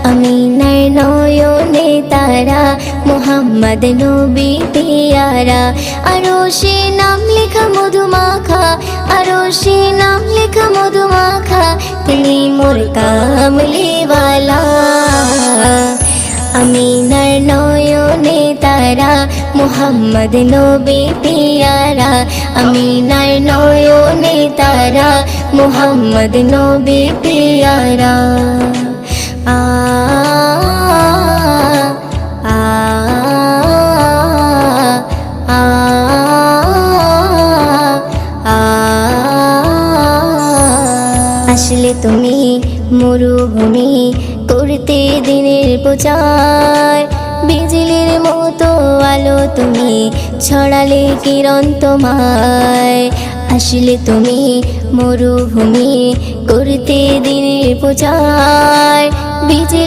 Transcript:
আমিনার নয়নে তারা, মুহাম্মদ নবী পিয়ারা। আরশে নাম লেখা মধুমাখা, আরশে নাম লেখা মধুমাখা, তিনি মোর কামলিওয়ালা। আমিনার নয়নে তারা, মুহাম্মদ নবী পিয়ারা। আমিনার নয়নে তারা, মুহাম্মদ নবী পিয়ারা। আ আ আ আ আসলে তুমি মরুভূমি করতে দিনের প্রচার, বিজলির মতো আলো তুমি ছড়ালে কিরণ তোমায়। আসলে তুমি মরুভূমি করতে দিনের প্রচার, বিজলি